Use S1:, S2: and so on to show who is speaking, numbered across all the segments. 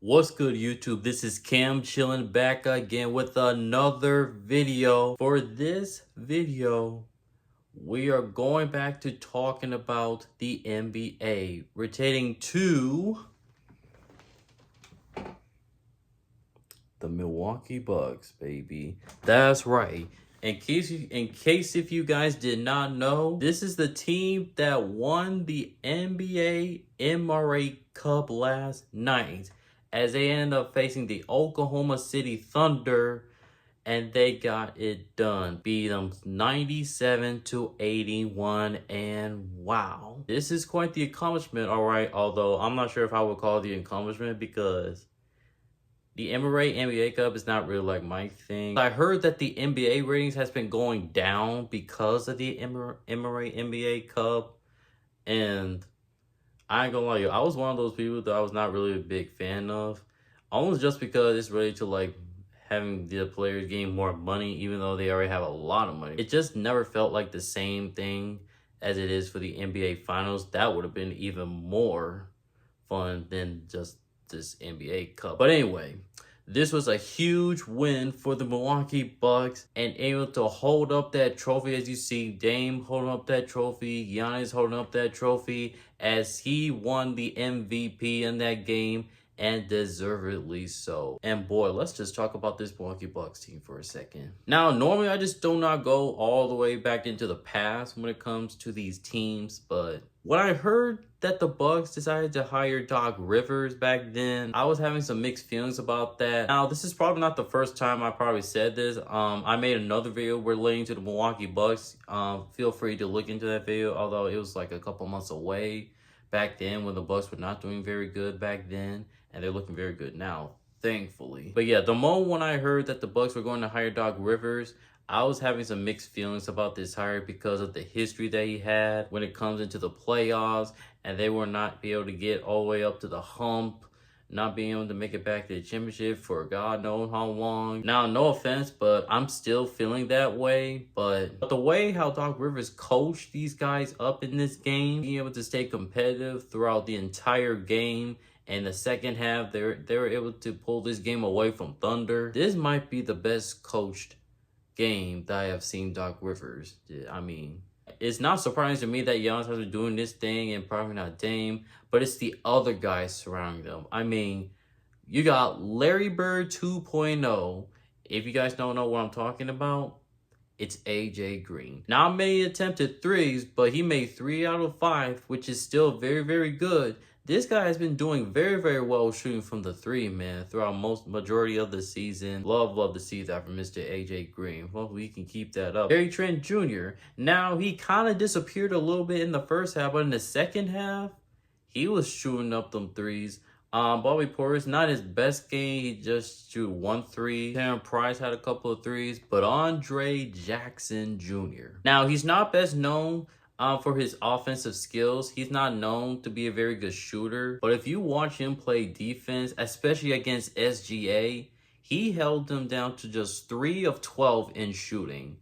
S1: What's good, YouTube? This is Cam chilling back again with another video. For this video, we are going back to talking about the NBA, rotating to the Milwaukee Bucks, baby. That's right. In case if you guys did not know, this is the team that won the NBA Emirates Cup last night, as they ended up facing the Oklahoma City Thunder, and they got it done. Beat them 97-81, and wow. This is quite the accomplishment, alright, although I'm not sure if I would call it the accomplishment because the Emirates NBA Cup is not really like my thing. I heard that the NBA ratings has been going down because of the Emirates NBA Cup, and I ain't gonna lie, I was one of those people that I was not really a big fan of, almost just because it's related to like having the players gain more money, even though they already have a lot of money. It just never felt like the same thing as it is for the NBA Finals. That would have been even more fun than just this NBA Cup. But anyway, this was a huge win for the Milwaukee Bucks and able to hold up that trophy. As you see, Dame holding up that trophy, Giannis holding up that trophy as he won the MVP in that game, and deservedly so. And boy, let's just talk about this Milwaukee Bucks team for a second. Now, normally I just do not go all the way back into the past when it comes to these teams, but when I heard that the Bucks decided to hire Doc Rivers back then, I was having some mixed feelings about that. Now, this is probably not the first time I probably said this. I made another video relating to the Milwaukee Bucks. Feel free to look into that video, although it was like a couple months away back then when the Bucks were not doing very good back then, and they're looking very good now, thankfully. But yeah, the moment when I heard that the Bucks were going to hire Doc Rivers, I was having some mixed feelings about this hire because of the history that he had when it comes into the playoffs, and they were not be able to get all the way up to the hump, not being able to make it back to the championship for God knows how long. Now, no offense, but I'm still feeling that way. But the way how Doc Rivers coached these guys up in this game, being able to stay competitive throughout the entire game, and the second half, they were able to pull this game away from Thunder. This might be the best coached game that I have seen Doc Rivers. I mean, it's not surprising to me that Giannis has been doing this thing and probably not Dame, but it's the other guys surrounding them. I mean, you got Larry Bird 2.0. If you guys don't know what I'm talking about, it's AJ Green. Not many attempted threes, but he made 3 out of 5, which is still very, very good. This guy has been doing very, very well shooting from the 3, man, throughout majority of the season. Love to see that from Mr. AJ Green. Hopefully he can keep that up. Gary Trent Jr. Now, he kind of disappeared a little bit in the first half, but in the second half, he was shooting up them threes. Bobby Portis, not his best game. He just shoot 1 3. Terrence Price had a couple of threes, but Andre Jackson Jr. Now, he's not best known for his offensive skills. He's not known to be a very good shooter, but if you watch him play defense, especially against SGA, he held them down to just 3 of 12 in shooting.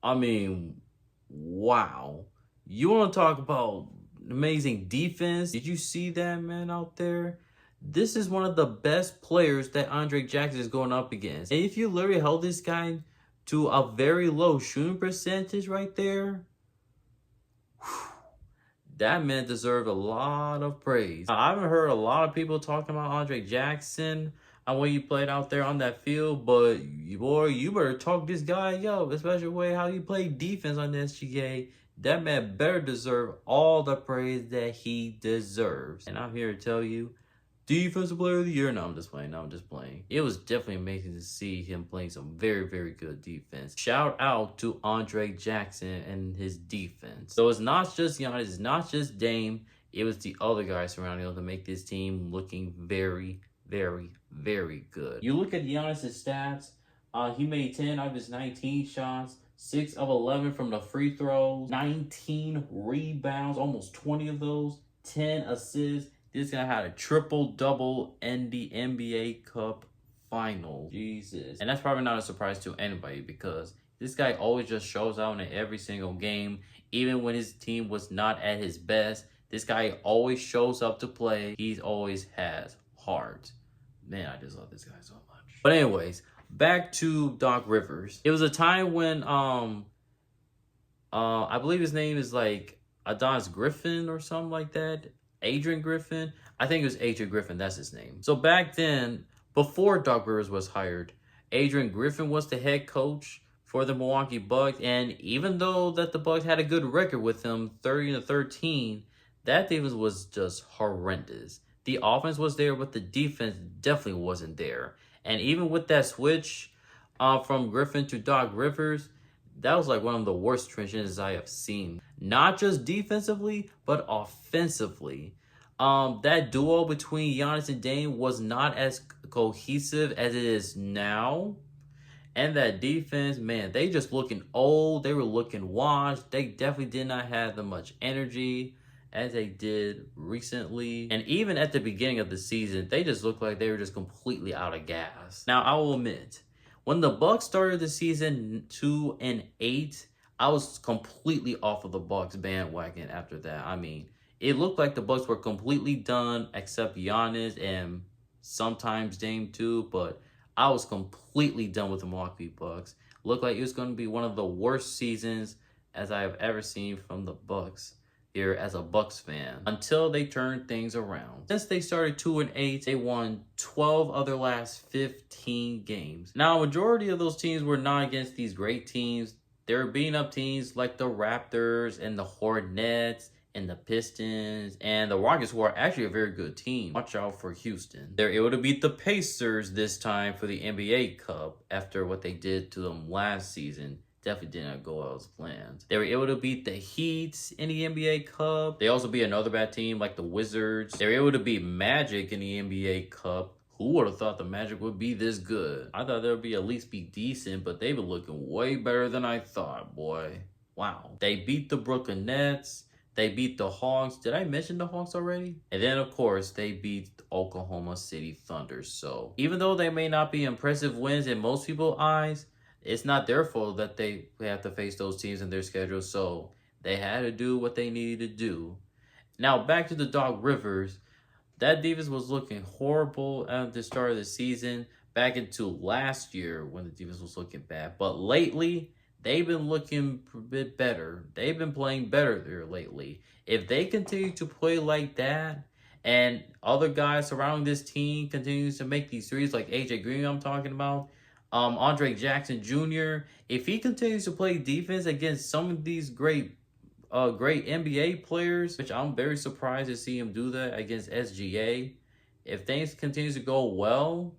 S1: I mean, wow. You want to talk about amazing defense? Did you see that, man, out there? This is one of the best players that Andre Jackson is going up against. And if you literally held this guy to a very low shooting percentage right there, that man deserved a lot of praise. I haven't heard a lot of people talking about Andre Jackson and when he played out there on that field, but boy, you better talk this guy up, especially the way how he played defense on the SGA. That man better deserve all the praise that he deserves. And I'm here to tell you, Defensive Player of the Year. No, I'm just playing. No, I'm just playing. It was definitely amazing to see him playing some very, very good defense. Shout out to Andre Jackson and his defense. So it's not just Giannis, it's not just Dame. It was the other guys surrounding him to make this team looking very, very, very good. You look at Giannis' stats. He made 10 out of his 19 shots. 6 of 11 from the free throws. 19 rebounds, almost 20 of those. 10 assists. This guy had a triple-double in the NBA Cup Finals. Jesus. And that's probably not a surprise to anybody because this guy always just shows out in every single game. Even when his team was not at his best, this guy always shows up to play. He always has heart. Man, I just love this guy so much. But anyways, back to Doc Rivers. It was a time when I believe his name is like Adonis Griffin or something like that. Adrian Griffin. I think it was Adrian Griffin. That's his name. So back then, before Doc Rivers was hired, Adrian Griffin was the head coach for the Milwaukee Bucks. And even though that the Bucks had a good record with him, 30-13, that defense was just horrendous. The offense was there, but the defense definitely wasn't there. And even with that switch from Griffin to Doc Rivers, that was like one of the worst transitions I have seen. Not just defensively, but offensively. That duo between Giannis and Dame was not as cohesive as it is now. And that defense, man, they just looking old. They were looking washed. They definitely did not have the much energy as they did recently. And even at the beginning of the season, they just looked like they were just completely out of gas. Now, I will admit, when the Bucks started the season 2-8, I was completely off of the Bucks bandwagon after that. I mean, it looked like the Bucks were completely done except Giannis and sometimes Dame too, but I was completely done with the Milwaukee Bucks. Looked like it was going to be one of the worst seasons as I have ever seen from the Bucks here as a Bucks fan until they turned things around. Since they started 2-8, they won 12 of their last 15 games. Now, a majority of those teams were not against these great teams. They were beating up teams like the Raptors and the Hornets and the Pistons and the Rockets, who are actually a very good team. Watch out for Houston. They're able to beat the Pacers this time for the NBA Cup after what they did to them last season. Definitely did not go as planned. They were able to beat the Heat in the NBA Cup. They also beat another bad team like the Wizards. They were able to beat Magic in the NBA Cup. Who would have thought the Magic would be this good? I thought they would be at least be decent, but they've been looking way better than I thought, boy. Wow. They beat the Brooklyn Nets. They beat the Hawks. Did I mention the Hawks already? And then, of course, they beat the Oklahoma City Thunder. So even though they may not be impressive wins in most people's eyes, it's not their fault that they have to face those teams in their schedule. So they had to do what they needed to do. Now, back to the Doc Rivers. That defense was looking horrible at the start of the season, back into last year when the defense was looking bad. But lately, they've been looking a bit better. They've been playing better there lately. If they continue to play like that, and other guys surrounding this team continues to make these threes, like AJ Green I'm talking about, Andre Jackson Jr., if he continues to play defense against some of these great NBA players, which I'm very surprised to see him do that against SGA. If things continue to go well,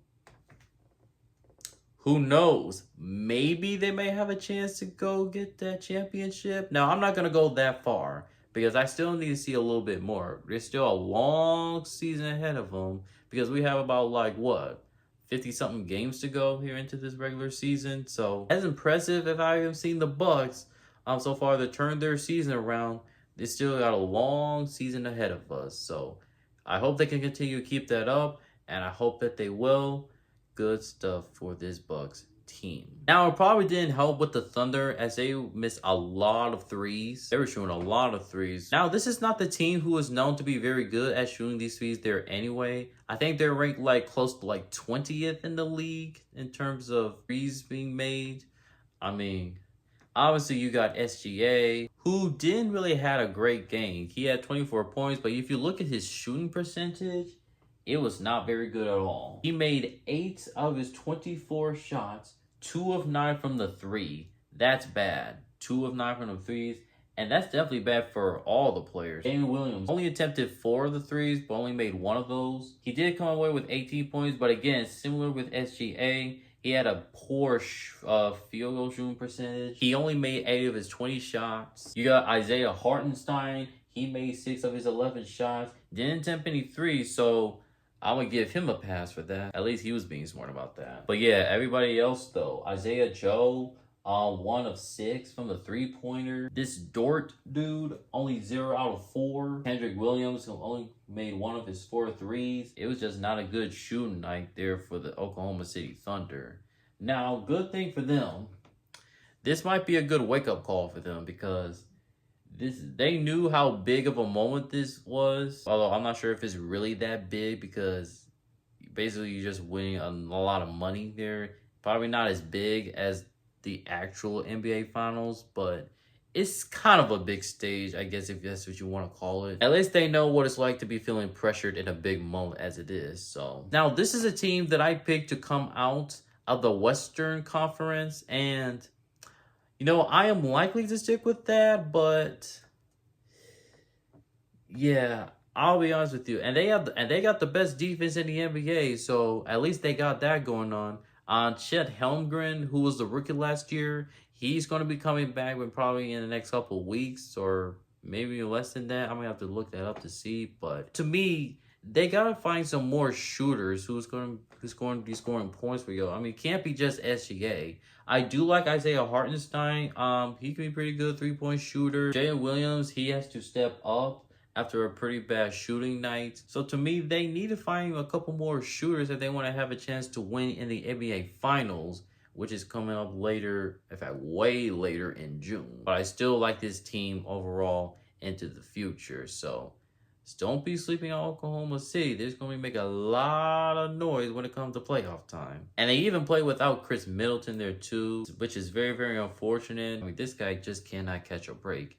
S1: who knows? Maybe they may have a chance to go get that championship. Now, I'm not going to go that far because I still need to see a little bit more. There's still a long season ahead of them because we have about 50-something games to go here into this regular season. So as impressive as I have seen the Bucks so far to turn their season around, they still got a long season ahead of us. So I hope they can continue to keep that up, and I hope that they will. Good stuff for this Bucks team. Now, it probably didn't help with the Thunder as they missed a lot of threes. They were shooting a lot of threes. Now, this is not the team who is known to be very good at shooting these threes there anyway. I think they're ranked close to 20th in the league in terms of threes being made. I mean, obviously, you got SGA, who didn't really have a great game. He had 24 points, but if you look at his shooting percentage, it was not very good at all. He made 8 of his 24 shots, 2 of 9 from the 3. That's bad. 2 of 9 from the 3s, and that's definitely bad for all the players. Damian Williams only attempted 4 of the 3s, but only made 1 of those. He did come away with 18 points, but again, similar with SGA, he had a poor field goal shooting percentage. He only made 8 of his 20 shots. You got Isaiah Hartenstein. He made 6 of his 11 shots. Didn't attempt any threes, so I'm going to give him a pass for that. At least he was being smart about that. But yeah, everybody else though. Isaiah Joe, 1 of 6 from the three-pointer. This Dort dude, only 0 out of 4. Kendrick Williams only made 1 of his 4 threes. It was just not a good shooting night there for the Oklahoma City Thunder. Now, good thing for them. This might be a good wake-up call for them because they knew how big of a moment this was. Although I'm not sure if it's really that big because basically you're just winning a lot of money there. Probably not as big as the actual NBA Finals, but it's kind of a big stage, I guess, if that's what you want to call it. At least they know what it's like to be feeling pressured in a big moment as it is. So now this is a team that I picked to come out of the Western Conference, and you know, I am likely to stick with that, but yeah, I'll be honest with you. And they got the best defense in the NBA, so at least they got that going on. Chet Helmgren, who was the rookie last year, he's going to be coming back, but probably in the next couple of weeks or maybe less than that. I'm gonna have to look that up to see. But to me, they gotta find some more shooters who's going to be scoring points for you. I mean, it can't be just SGA. I do like Isaiah Hartenstein. He can be pretty good 3-point shooter. Jalen Williams, he has to step up after a pretty bad shooting night. So to me, they need to find a couple more shooters if they want to have a chance to win in the NBA Finals, which is coming up later, in fact, way later in June. But I still like this team overall into the future. So don't be sleeping on Oklahoma City. They're going to make a lot of noise when it comes to playoff time. And they even play without Chris Middleton there too, which is very, very unfortunate. I mean, this guy just cannot catch a break.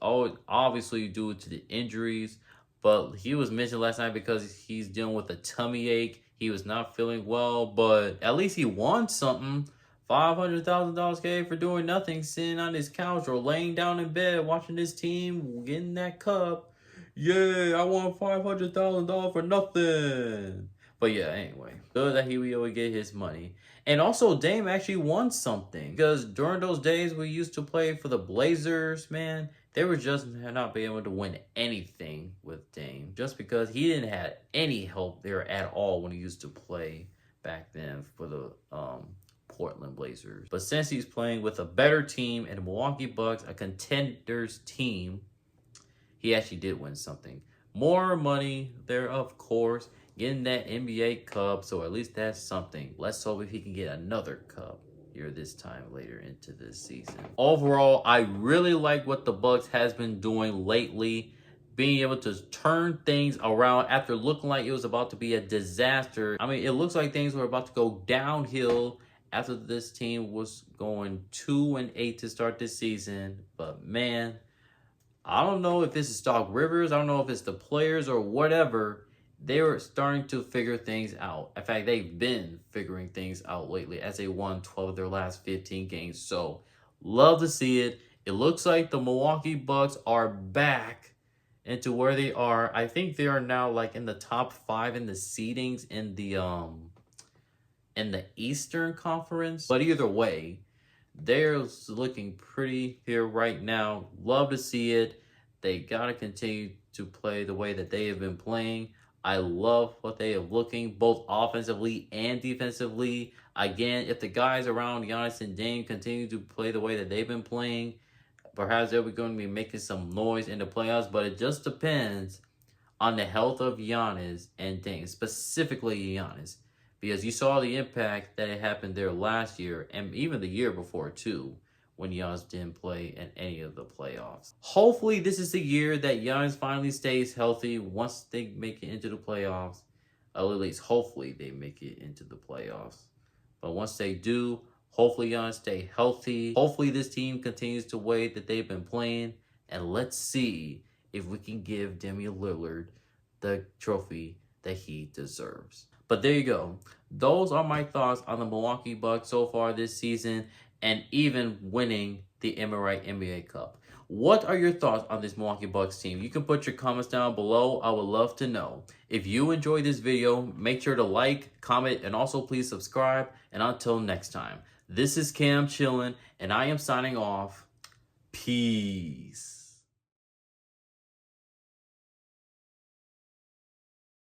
S1: Oh, obviously due to the injuries, but he was mentioned last night because he's dealing with a tummy ache. He was not feeling well, but at least he won something. $500,000 gave for doing nothing, sitting on his couch or laying down in bed watching his team getting that cup. Yeah, I won $500,000 for nothing. But yeah, anyway, good that he would get his money. And also, Dame actually won something. Because during those days we used to play for the Blazers, man, they were just not being able to win anything with Dame. Just because he didn't have any help there at all when he used to play back then for the Portland Blazers. But since he's playing with a better team and the Milwaukee Bucks, a contenders team, he actually did win something. More money there, of course. Getting that NBA Cup, so at least that's something. Let's hope if he can get another cup here this time later into this season. Overall, I really like what the Bucks has been doing lately. Being able to turn things around after looking like it was about to be a disaster. I mean, it looks like things were about to go downhill after this team was going 2-8 to start this season. But man, I don't know if this is Doc Rivers. I don't know if it's the players or whatever. They were starting to figure things out. In fact, they've been figuring things out lately as they won 12 of their last 15 games. So, love to see it. It looks like the Milwaukee Bucks are back into where they are. I think they are now like in the top 5 in the seedings in the Eastern Conference. But either way, they're looking pretty here right now. Love to see it. They got to continue to play the way that they have been playing. I love what they are looking, both offensively and defensively. Again, if the guys around Giannis and Dame continue to play the way that they've been playing, perhaps they're going to be making some noise in the playoffs, but it just depends on the health of Giannis and Dame, specifically Giannis, because you saw the impact that it happened there last year and even the year before too, when Giannis didn't play in any of the playoffs. Hopefully, this is the year that Giannis finally stays healthy once they make it into the playoffs. At least, hopefully, they make it into the playoffs. But once they do, hopefully Giannis stay healthy. Hopefully, this team continues the way that they've been playing. And let's see if we can give Damian Lillard the trophy that he deserves. But there you go. Those are my thoughts on the Milwaukee Bucks so far this season, and even winning the Emirates NBA Cup. What are your thoughts on this Milwaukee Bucks team? You can put your comments down below. I would love to know. If you enjoyed this video, make sure to like, comment, and also please subscribe. And until next time, this is Cam Chillin', and I am signing off. Peace.